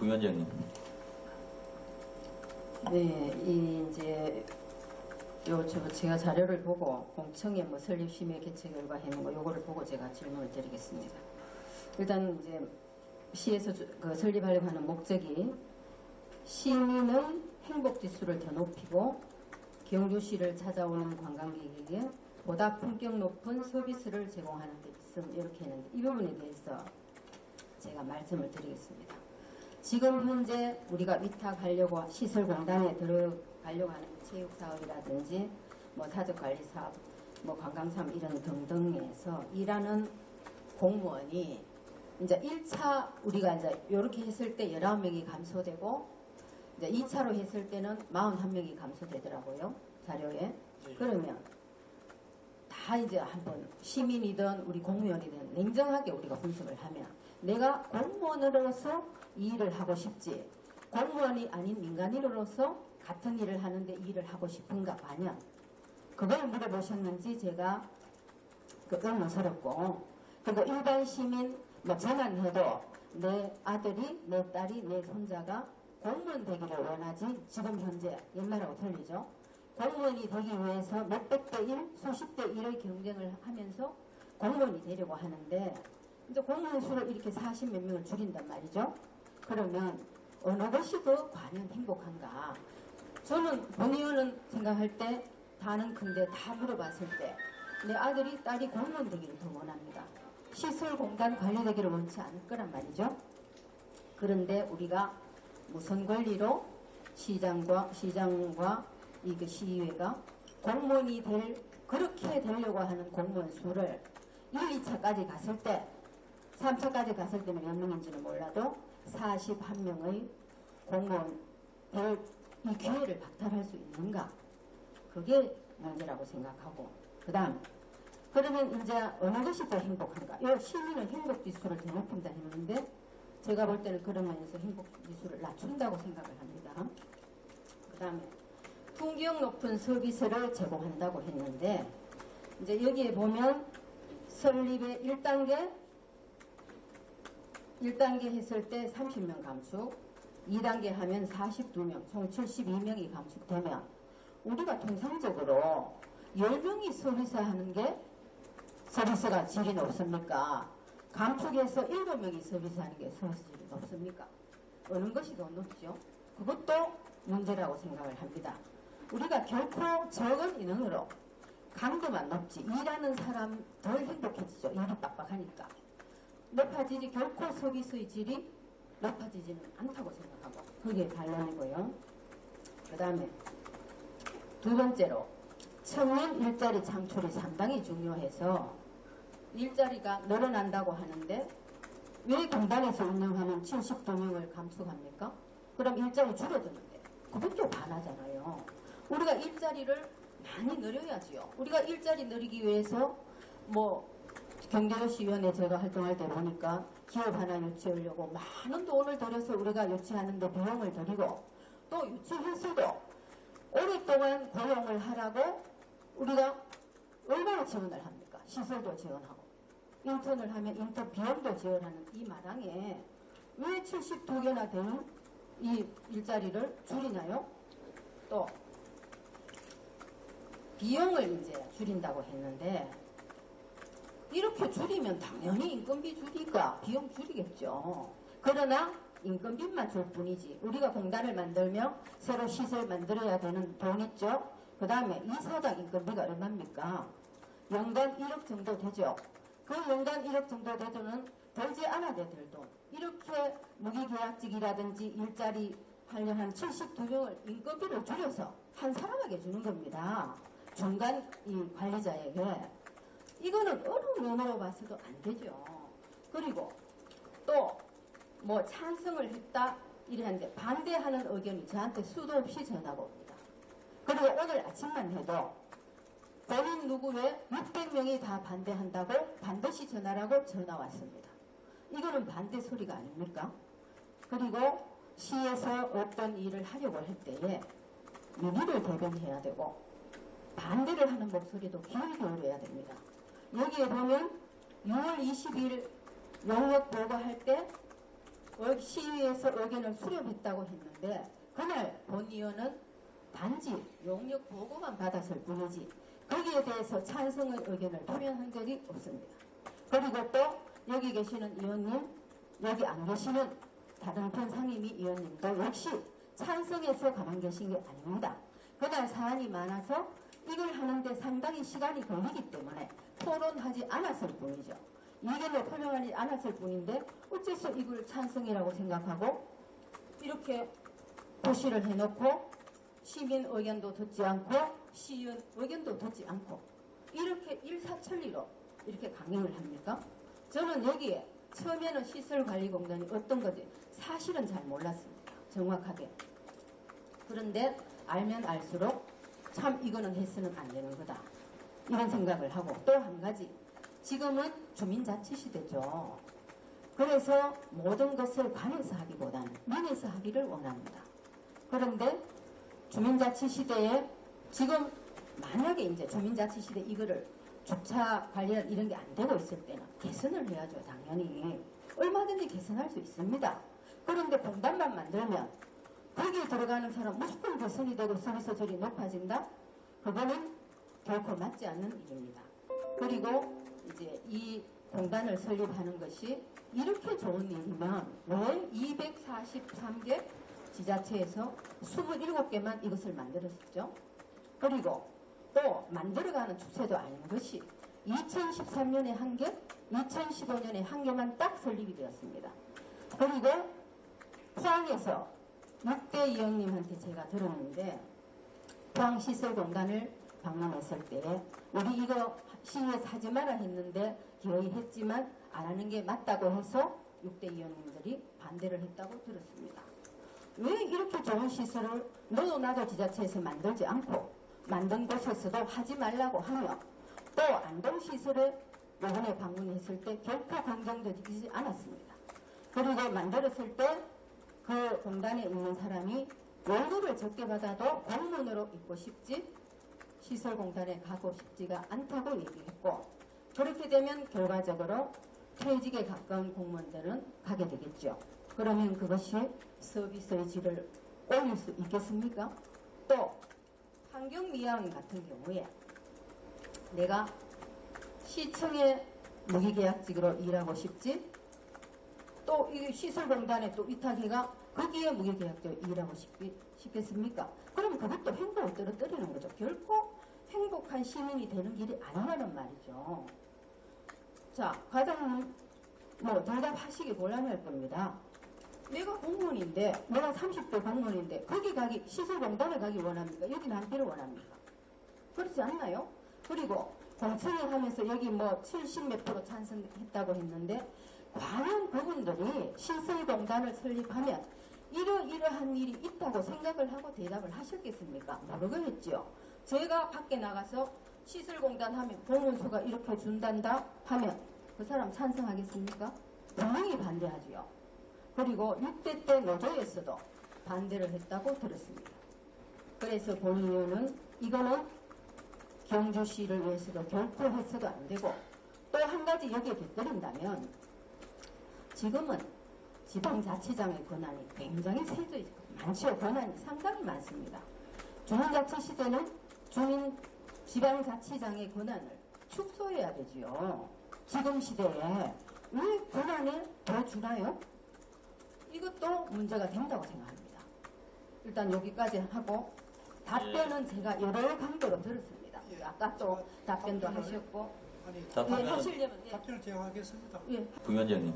부위원장님. 네, 이제 제가 자료를 보고 공청회 뭐 설립심의 개최 결과 해놓은 거 요거를 보고 제가 질문을 드리겠습니다. 일단 이제 시에서 설립하려고 하는 목적이 시민의 행복지수를 더 높이고 경주시를 찾아오는 관광객에게 보다 품격 높은 서비스를 제공하는 데 있음 이렇게 했는데 이 부분에 대해서 제가 말씀을 드리겠습니다. 지금 현재 우리가 위탁하려고 시설공단에 들어가려고 하는 체육사업이라든지 뭐 사적관리사업, 뭐 관광사업 이런 등등에서 일하는 공무원이 이제 1차 우리가 이제 이렇게 했을 때 19명이 감소되고 이제 2차로 했을 때는 41명이 감소되더라고요. 자료에. 그러면 다 이제 한번 시민이든 우리 공무원이든 냉정하게 우리가 분석을 하면 내가 공무원으로서 이 일을 하고 싶지 공무원이 아닌 민간인으로서 같은 일을 하는데 이 일을 하고 싶은가 과연 그걸 물어보셨는지 제가 의문스럽고 그리고 일반 시민 뭐 저만 해도 내 아들이 내 딸이 내 손자가 공무원 되기를 원하지 지금 현재 옛날하고 틀리죠. 공무원이 되기 위해서 몇백 대 1, 수십 대 1의 경쟁을 하면서 공무원이 되려고 하는데 이제 공무원 수를 이렇게 40몇 명을 줄인단 말이죠. 그러면 어느 것이 더 과연 행복한가? 저는 본의원은 생각할 때 다는 큰데 다 물어봤을 때 내 아들이 딸이 공무원 되기를 더 원합니다. 시설공단 관리되기를 원치 않을 거란 말이죠. 그런데 우리가 무슨 권리로 시장과 이 시의회가 공무원이 그렇게 되려고 하는 공무원 수를 1, 2차까지 갔을 때 3차까지 갔을 때는 몇 명인지는 몰라도 41명의 공무원 될 이 기회를 박탈할 수 있는가? 그게 문제라고 생각하고 그 다음 그러면 이제 어느 것이 더 행복한가? 이 시민의 행복지수를 더 높인다 했는데 제가 볼 때는 그런 면에서 행복지수를 낮춘다고 생각을 합니다. 그 다음에 품격 높은 서비스를 제공한다고 했는데 이제 여기에 보면 설립의 1단계 했을 때 30명 감축 2단계 하면 42명 총 72명이 감축되면 우리가 통상적으로 10명이 서비스하는 게 서비스가 질이 높습니까? 감축해서 7명이 서비스하는 게 서비스 질이 높습니까? 어느 것이 더 높죠? 그것도 문제라고 생각을 합니다. 우리가 결코 적은 인원으로 강도만 높지 일하는 사람 덜 행복해지죠. 일이 빡빡하니까. 높아지지 결코 서비스의 질이 높아지지는 않다고 생각하고 그게 반론이고요. 그 다음에 두 번째로 청년 일자리 창출이 상당히 중요해서 일자리가 늘어난다고 하는데 왜 공단에서 운영하는 72명을 감축합니까? 그럼 일자리 줄어드는데 그것도 반하잖아요. 우리가 일자리를 많이 늘려야지요. 우리가 일자리 늘리기 위해서 뭐 경제도시위원회 제가 활동할 때 보니까 기업 하나 유치하려고 많은 돈을 들여서 우리가 유치하는데 비용을 들이고 또 유치해서도 오랫동안 고용을 하라고 우리가 얼마나 지원을 합니까? 시설도 지원하고 인턴을 하면 인턴 비용도 지원하는 이 마당에 왜 72개나 되는 이 일자리를 줄이나요? 또 비용을 이제 줄인다고 했는데 이렇게 줄이면 당연히 인건비 줄이니까 비용 줄이겠죠. 그러나 인건비만 줄 뿐이지 우리가 공단을 만들며 새로 시설 만들어야 되는 돈 있죠. 그 다음에 이사장 인건비가 얼마입니까? 연간 1억 정도 되죠. 그 연간 1억 정도 되도는 들지 않아야 될 돈. 이렇게 무기계약직이라든지 일자리 하려 한 72명을 인건비를 줄여서 한 사람에게 주는 겁니다. 중간 이 관리자에게. 이거는 어느 면으로 봐서도 안 되죠. 그리고 또 뭐 찬성을 했다 이랬는데 반대하는 의견이 저한테 수도 없이 전화가 옵니다. 그리고 오늘 아침만 해도 본인 누구에 600명이 다 반대한다고 반드시 전화라고 전화 왔습니다. 이거는 반대 소리가 아닙니까? 그리고 시에서 어떤 일을 하려고 할 때에 민의를 대변해야 되고 반대를 하는 목소리도 귀를 기울여야 됩니다. 여기에 보면 6월 20일 용역 보고할 때 시위에서 의견을 수렴했다고 했는데 그날 본의원은 단지 용역 보고만 받았을 뿐이지 거기에 대해서 찬성의 의견을 표명한 적이 없습니다. 그리고 또 여기 계시는 의원님, 여기 안 계시는 다른 편 상임위 의원님도 역시 찬성해서 가만 계신 게 아닙니다. 그날 사안이 많아서 이걸 하는데 상당히 시간이 걸리기 때문에 토론하지 않았을 뿐이죠. 의견을 표명하지 않았을 뿐인데 어째서 이걸 찬성이라고 생각하고 이렇게 도시를 해놓고 시민 의견도 듣지 않고 시의원 의견도 듣지 않고 이렇게 일사천리로 이렇게 강행을 합니까? 저는 여기에 처음에는 시설관리공단이 어떤 건지 사실은 잘 몰랐습니다. 정확하게. 그런데 알면 알수록 참 이거는 해서는 안 되는 거다. 이런 생각을 하고 또 한 가지 지금은 주민자치시대죠. 그래서 모든 것을 관에서 하기보다는 민에서 하기를 원합니다. 그런데 주민자치시대에 지금 만약에 이제 주민자치시대 이거를 주차 관리나 이런 게 안 되고 있을 때는 개선을 해야죠. 당연히 얼마든지 개선할 수 있습니다. 그런데 공단만 만들면 거기에 들어가는 사람 무조건 개선이 되고 서비스 질이 높아진다? 그거는 결코 맞지 않는 일입니다. 그리고 이제 이 공단을 설립하는 것이 이렇게 좋은 일이면 왜 243개 지자체에서 27개만 이것을 만들었었죠? 그리고 또 만들어가는 추세도 아닌 것이 2013년에 한 개, 2015년에 한 개만 딱 설립이 되었습니다. 그리고 포항에서 6대 의원님한테 제가 들었는데 포항시설공단을 방문했을 때 우리 이거 시의에서 하지 마라 했는데 기어이 했지만 안 하는 게 맞다고 해서 6대 의원님들이 반대를 했다고 들었습니다. 왜 이렇게 좋은 시설을 너도 나도 지자체에서 만들지 않고 만든 곳에서도 하지 말라고 하며 또 안동시설에 이번에 방문했을 때 결코 긍정되지 않았습니다. 그리고 만들었을 때 그 공단에 있는 사람이 월급을 적게 받아도 공무원으로 있고 싶지 시설공단에 가고 싶지가 않다고 얘기했고 그렇게 되면 결과적으로 퇴직에 가까운 공무원들은 가게 되겠죠. 그러면 그것이 서비스의 질을 올릴 수 있겠습니까? 또 환경미화원 같은 경우에 내가 시청의 무기계약직으로 일하고 싶지 또 이 시설공단에 또 위탁해가 거기에 무기계약직으로 일하고 싶겠습니까? 그럼 그것도 행복을 떨어뜨리는 거죠. 결코 행복한 시민이 되는 길이 아니라는 말이죠. 자, 과장님 대답하시기 곤란할 겁니다. 내가 공무원인데 내가 30대 공무원인데 거기 가기 시설공단에 가기 원합니까? 여기 남기를 원합니까? 그렇지 않나요? 그리고 공청회 하면서 여기 70몇 프로 찬성했다고 했는데 과연 그분들이 시설공단을 설립하면 이러한 일이 있다고 생각을 하고 대답을 하셨겠습니까? 모르겠죠. 제가 밖에 나가서 시설공단 하면 공문서가 이렇게 준단다 하면 그 사람 찬성하겠습니까? 분명히 반대하지요. 그리고 6대 때 노조에서도 반대를 했다고 들었습니다. 그래서 본의원은 이거는 경주시를 위해서도 결코 해서도 안 되고 또 한 가지 여기에 곁들인다면 지금은 지방자치장의 권한이 굉장히 많죠. 권한이 상당히 많습니다. 주민자치시대는 지방자치장의 권한을 축소해야 되지요. 지금 시대에 왜 권한을 더 주나요? 이것도 문제가 된다고 생각합니다. 일단 여기까지 하고 답변은 제가 여러 강도로 들었습니다. 아까 또 답변도 하셨고 아니, 하시려면 답변을 제가 하겠습니다. 예. 부위원장님.